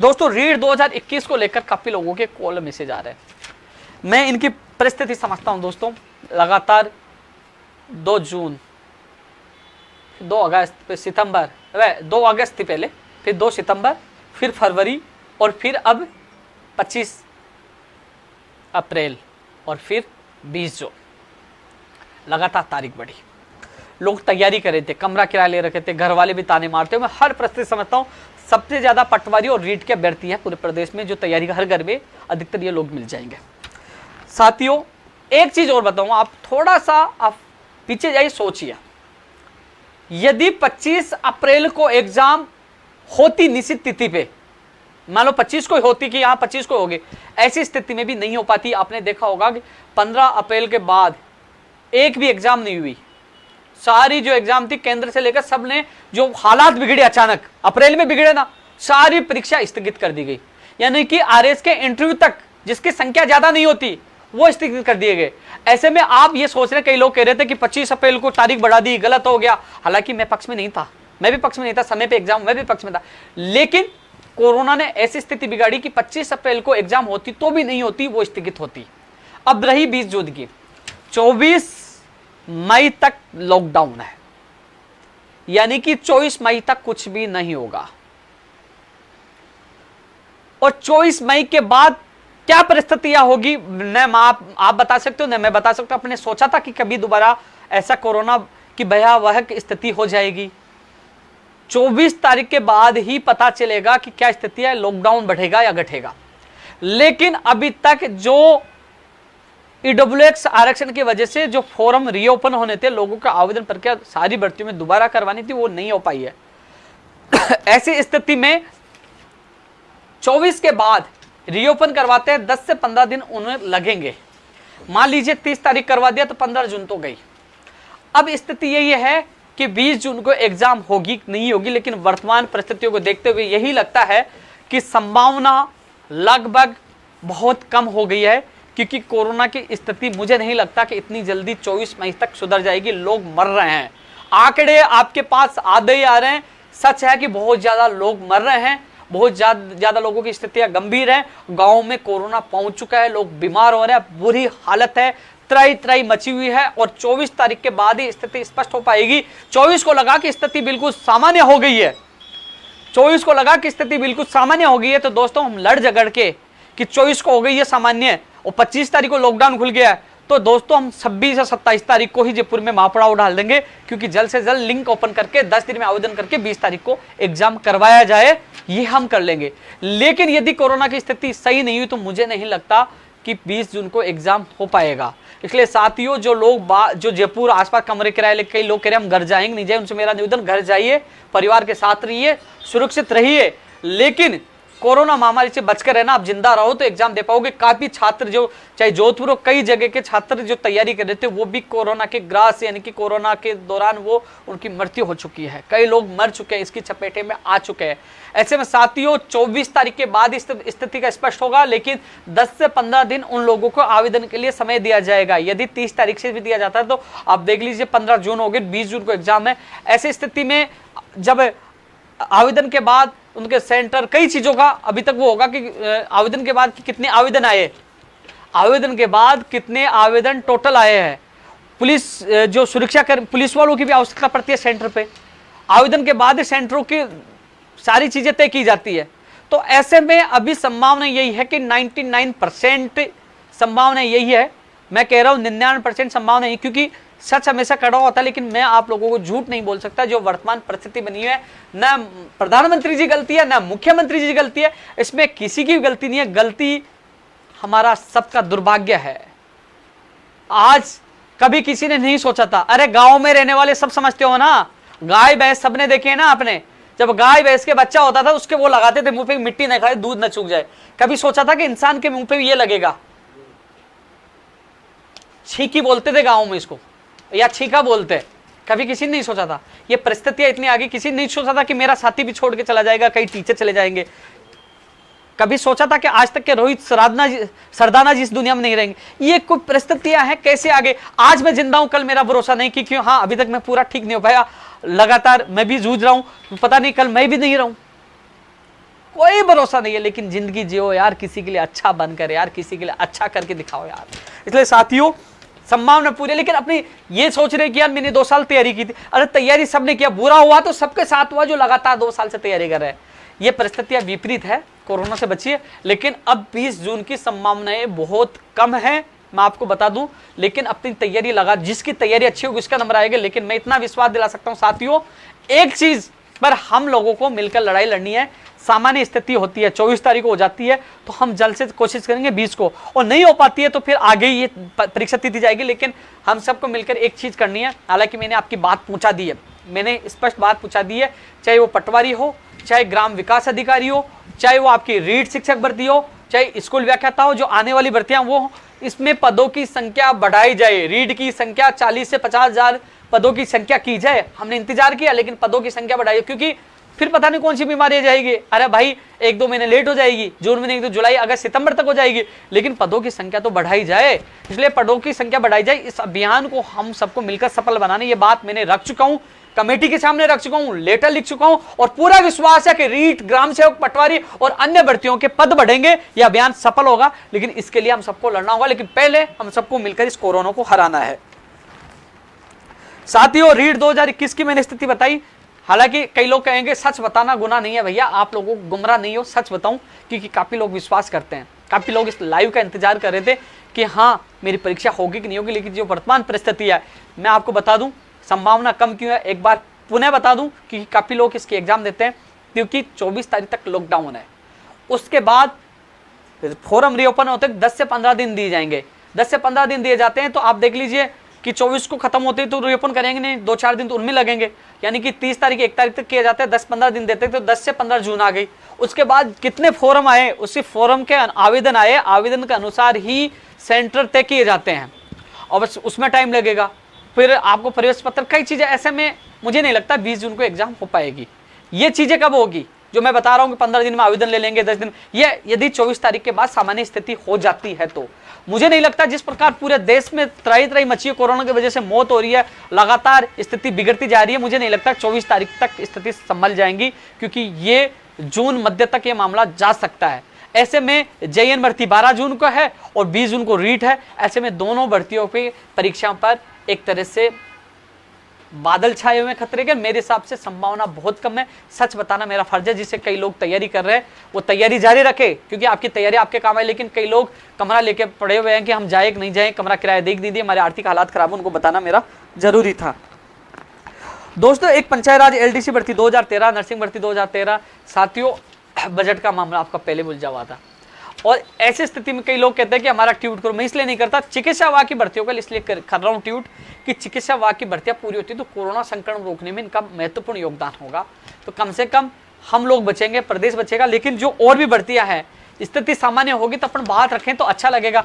दोस्तों रीड 2021 को लेकर काफी लोगों के कॉल मैसेज आ रहे हैं। मैं इनकी परिस्थिति समझता हूं दोस्तों। लगातार 2 जून, 2 अगस्त, फिर सितंबर, 2 अगस्त थी पहले, फिर 2 सितंबर, फिर फरवरी और फिर अब 25 अप्रैल और फिर 20 जून। लगातार तारीख बढ़ी, लोग तैयारी कर रहे थे, कमरा किराया ले रखे थे, घर वाले भी ताने मारते हैं। मैं हर परिस्थिति समझता हूँ। सबसे ज्यादा पटवारी और रीट के अभ्यर्थी है पूरे प्रदेश में जो तैयारी का, हर घर में अधिकतर ये लोग मिल जाएंगे। साथियों एक चीज और बताऊंगा, आप थोड़ा सा आप पीछे जाइए, सोचिए यदि 25 अप्रैल को एग्जाम होती निश्चित तिथि पे, मान लो 25 को होती कि यहाँ 25 को होगी, ऐसी स्थिति में भी नहीं हो पाती। आपने देखा होगा कि 15 अप्रैल के बाद एक भी एग्जाम नहीं हुई। सारी जो एग्जाम थी केंद्र से लेकर सब ने, जो हालात बिगड़े अचानक अप्रैल में बिगड़े ना, सारी परीक्षा स्थगित कर दी गई। यानी कि आरएस के इंटरव्यू तक जिसकी संख्या ज्यादा नहीं होती वो स्थगित कर दिए गए। ऐसे में आप ये सोच रहे, कई लोग कह रहे थे कि 25 अप्रैल को तारीख बढ़ा दी, गलत हो गया। हालांकि मैं पक्ष में नहीं था, मैं भी पक्ष में नहीं था, समय पे एग्जाम मैं भी पक्ष में था। लेकिन कोरोना ने ऐसी स्थिति बिगाड़ी कि 25 अप्रैल को एग्जाम होती तो भी नहीं होती, वो स्थगित होती। अब रही 20 जून की, 24 मई तक लॉकडाउन है, यानी कि 24 मई तक कुछ भी नहीं होगा। और 24 मई के बाद क्या परिस्थितियां होगी न आप बता सकते हो न मैं बता सकता हूं। आपने सोचा था कि कभी दोबारा ऐसा कोरोना की भयावह स्थिति हो जाएगी? 24 तारीख के बाद ही पता चलेगा कि क्या स्थिति है, लॉकडाउन बढ़ेगा या घटेगा। लेकिन अभी तक जो ईडब्ल्यूएक्स आरक्षण की वजह से जो फॉर्म रीओपन होने थे, लोगों का आवेदन प्रक्रिया सारी भर्तियों में दोबारा करवानी थी, वो नहीं हो पाई है। ऐसी स्थिति में 24 के बाद रीओपन करवाते हैं, 10 से 15 दिन उन्हें लगेंगे। मान लीजिए 30 तारीख करवा दिया तो 15 जून तो गई। अब स्थिति यही है कि 20 जून को एग्जाम होगी नहीं होगी, लेकिन वर्तमान परिस्थितियों को देखते हुए यही लगता है कि संभावना लगभग बहुत कम हो गई है, क्योंकि कोरोना की स्थिति मुझे नहीं लगता कि इतनी जल्दी 24 मई तक सुधर जाएगी। लोग मर रहे हैं, आंकड़े आपके पास आधे ही आ रहे हैं। सच है कि बहुत ज्यादा लोग मर रहे हैं, बहुत ज्यादा लोगों की स्थितियां गंभीर है। गांव में कोरोना पहुंच चुका है, लोग बीमार हो रहे हैं, बुरी हालत है, त्राई त्राई मची हुई है। और 24 तारीख के बाद ही स्थिति स्पष्ट हो पाएगी। 24 को लगा कि स्थिति बिल्कुल सामान्य हो गई है, 24 को लगा कि स्थिति बिल्कुल सामान्य हो गई है, तो दोस्तों हम लड़ झगड़ के कि 24 को हो गई है सामान्य और 25 तारीख को लॉकडाउन खुल गया है, तो दोस्तों हम 26 या 27 तारीख को ही जयपुर में महापड़ाव डाल देंगे, क्योंकि जल्द से जल्द लिंक ओपन करके 10 दिन में आवेदन करके 20 तारीख को एग्जाम करवाया जाए, ये हम कर लेंगे। लेकिन यदि कोरोना की स्थिति सही नहीं हुई तो मुझे नहीं लगता कि 20 जून को एग्जाम हो पाएगा। इसलिए साथियों, जो लोग जो जयपुर आसपास कमरे किराए लेके, कई लोग कह रहे हैं हम घर जाएंगे, नहीं जाए, उनसे मेरा निवेदन, घर जाइए, परिवार के साथ रहिए, सुरक्षित रहिए, लेकिन कोरोना महामारी से बचकर रहना। आप जिंदा रहो तो एग्जाम दे पाओगे। काफी छात्र जो चाहे जोधपुर और कई जगह के छात्र जो तैयारी कर रहे थे, वो भी कोरोना के ग्रास यानी कि कोरोना के दौरान वो उनकी मृत्यु हो चुकी है। कई लोग मर चुके हैं, इसकी चपेटे में आ चुके हैं। ऐसे में साथियों 24 तारीख के बाद स्थिति का स्पष्ट होगा, लेकिन 10 से 15 दिन उन लोगों को आवेदन के लिए समय दिया जाएगा। यदि 30 तारीख से भी दिया जाता है तो आप देख लीजिए 15 जून हो गए, 20 जून को एग्जाम है। ऐसी स्थिति में जब आवेदन के बाद उनके सेंटर, कई चीजों का अभी तक वो होगा कि आवेदन के बाद कितने आवेदन आए, आवेदन के बाद कितने आवेदन टोटल आए हैं। पुलिस जो सुरक्षा कर, पुलिस वालों की भी आवश्यकता पड़ती है सेंटर पे। आवेदन के बाद सेंटरों की सारी चीजें तय की जाती है। तो ऐसे में अभी संभावना यही है कि 99% संभावना यही है, मैं कह रहा हूं 99% संभावना है, क्योंकि सच हमेशा कड़ा होता है। लेकिन मैं आप लोगों को झूठ नहीं बोल सकता। जो वर्तमान परिस्थिति बनी है, न प्रधानमंत्री जी गलती है, न मुख्यमंत्री जी गलती है, इसमें किसी की गलती नहीं है। गलती हमारा सबका दुर्भाग्य है। आज कभी किसी ने नहीं सोचा था, अरे गांव में रहने वाले सब समझते हो ना, गाय भैंस सबने देखे है ना आपने, जब गाय भैंस के बच्चा होता था उसके वो लगाते थे मुंह पे, मिट्टी न खाए, दूध न चूक जाए। कभी सोचा था कि इंसान के मुंह पे भी ये लगेगा? छींकी बोलते थे गाँव में इसको, या छीका बोलते, कभी किसी ने नहीं सोचा था। ये परिस्थितियां इतनी आगे, किसी ने नहीं सोचा था कि मेरा साथी भी छोड़ के चला जाएगा, कई टीचर चले जाएंगे। कभी सोचा था कि आज तक के रोहित सरदाना जी इस दुनिया में नहीं रहेंगे? ये कुछ परिस्थितियां हैं, कैसे आगे। आज मैं जिंदा हूं, कल मेरा भरोसा नहीं कि क्यों, हाँ अभी तक मैं पूरा ठीक नहीं हो पाया, लगातार मैं भी जूझ रहा हूं, पता नहीं कल मैं भी नहीं रहूं। कोई भरोसा नहीं है। लेकिन जिंदगी जियो यार, किसी के लिए अच्छा बनकर यार, किसी के लिए अच्छा करके दिखाओ यार। इसलिए साथियों, संभावना पूरी, लेकिन अपनी ये सोच रहे कि यार मैंने 2 साल तैयारी की थी। अरे तैयारी सबने किया, बुरा हुआ तो सबके साथ हुआ जो लगातार 2 साल से तैयारी कर रहे हैं। ये परिस्थितियां विपरीत है, कोरोना से बचिए। लेकिन अब 20 जून की संभावनाएं बहुत कम है, मैं आपको बता दूं। लेकिन अपनी तैयारी लगा, जिसकी तैयारी अच्छी होगी उसका नंबर आएगा। लेकिन मैं इतना विश्वास दिला सकता हूं साथियों, एक चीज पर हम लोगों को मिलकर लड़ाई लड़नी है। सामान्य स्थिति होती है 24 तारीख को हो जाती है, तो हम जल्द से कोशिश करेंगे 20 को, और नहीं हो पाती है तो फिर आगे ये परीक्षा तिथि जाएगी। लेकिन हम सबको मिलकर एक चीज करनी है। हालांकि मैंने आपकी बात पूछा दी है, मैंने स्पष्ट बात पूछा दी है, चाहे वो पटवारी हो, चाहे ग्राम विकास अधिकारी हो, चाहे वो आपकी रीड शिक्षक भर्ती हो, चाहे स्कूल व्याख्याता हो, जो आने वाली भर्तियां वो हो, इसमें पदों की संख्या बढ़ाई जाए। रीड की संख्या 40 से 50,000 पदों की संख्या की जाए। हमने इंतजार किया, लेकिन पदों की संख्या बढ़ाई, क्योंकि फिर पता नहीं कौन सी बीमारी आ जाएगी। अरे भाई 1-2 महीने लेट हो जाएगी, जून में नहीं तो जुलाई, अगस्त, सितंबर तक हो जाएगी, लेकिन पदों की संख्या तो बढ़ाई जाए। इसलिए पदों की संख्या बढ़ाई जाए। इस अभियान को हम सबको मिलकर सफल बनाने, ये बात मैंने रख चुका हूं, कमेटी के सामने रख चुका हूं, लेटर लिख चुका हूं, और पूरा विश्वास है कि रीट, ग्राम सेवक, पटवारी और अन्य भर्तियों के पद बढ़ेंगे, यह अभियान सफल होगा। लेकिन इसके लिए हम सबको लड़ना होगा। लेकिन पहले हम सबको मिलकर इस कोरोना को हराना है। साथियों, रीट 2021 की मैंने स्थिति बताई। हालांकि कई लोग कहेंगे सच बताना गुनाह नहीं है। भैया आप लोगों को गुमराह नहीं हो, सच बताऊं, क्योंकि काफी लोग विश्वास करते हैं। काफी लोग इस लाइव का इंतजार कर रहे थे कि हाँ मेरी परीक्षा होगी कि नहीं होगी। लेकिन जो वर्तमान परिस्थिति है, मैं आपको बता दूं संभावना कम क्यों है। एक बार पुनः बता दूं कि काफी लोग इसके एग्जाम देते हैं, क्योंकि 24 तारीख तक लॉकडाउन है। उसके बाद फॉर्म रीओपन होते 10 से 15 दिन दिए जाएंगे। 10 से 15 दिन दिए जाते हैं, तो आप देख लीजिए कि 24 को खत्म होते तो रीओपन करेंगे नहीं, 2-4 दिन तो उनमें लगेंगे। यानी कि 30 तारीख 1 तारीख तक किया जाता है, 10-15 दिन देते हैं, तो 10 से 15 जून आ गई। उसके बाद कितने फॉर्म आए, उसी फॉर्म के आवेदन आए, आवेदन के अनुसार ही सेंटर तय किए जाते हैं, और बस उसमें टाइम लगेगा। फिर आपको प्रवेश पत्र, कई चीजें, ऐसे में मुझे नहीं लगता 20 जून को एग्जाम हो पाएगी। ये चीजें कब होगी जो मैं बता रहा हूं कि 15 दिन में आवेदन ले लेंगे, 10 दिन, ये यदि 24 तारीख के बाद सामान्य स्थिति हो जाती है तो मुझे नहीं लगता। जिस प्रकार पूरे देश में त्राही मची है, कोरोना की वजह से मौत हो रही है, लगातार स्थिति बिगड़ती जा रही है, मुझे नहीं लगता 24 तारीख तक स्थिति संभल जाएंगी, क्योंकि ये जून मध्य तक ये मामला जा सकता है। ऐसे में जेईएन भर्ती 12 जून को है और 20 जून को रीट है। ऐसे में दोनों भर्तियों पे परीक्षाओं पर एक तरह से बादल छाए हुए खतरे के। मेरे हिसाब से संभावना बहुत कम है। सच बताना मेरा फर्ज है। जिसे कई लोग तैयारी कर रहे हैं वो तैयारी जारी रखे, क्योंकि आपकी तैयारी आपके काम है। लेकिन कई लोग कमरा लेके पड़े हुए हैं कि हम जाए कि नहीं जाए, कमरा किराया देख दीजिए, हमारे आर्थिक हालात खराब है, उनको बताना मेरा जरूरी था। दोस्तों, एक पंचायत राज एलडीसी भर्ती 2013, नर्सिंग भर्ती 2013, साथियों बजट का मामला आपका पहले बुझा हुआ था, और ऐसी स्थिति में कई लोग कहते हैं कि हमारा ट्यूट करो। मैं इसलिए नहीं करता, चिकित्सा विभाग की भर्तियों का इसलिए कर रहा हूँ ट्यूट कि चिकित्सा विभाग की भर्तियां पूरी होती है तो कोरोना संक्रमण रोकने में इनका महत्वपूर्ण योगदान होगा। तो कम से कम हम लोग बचेंगे, प्रदेश बचेगा। लेकिन जो और भी भर्तियां हैं, स्थिति सामान्य होगी तो अपन बात रखें तो अच्छा लगेगा।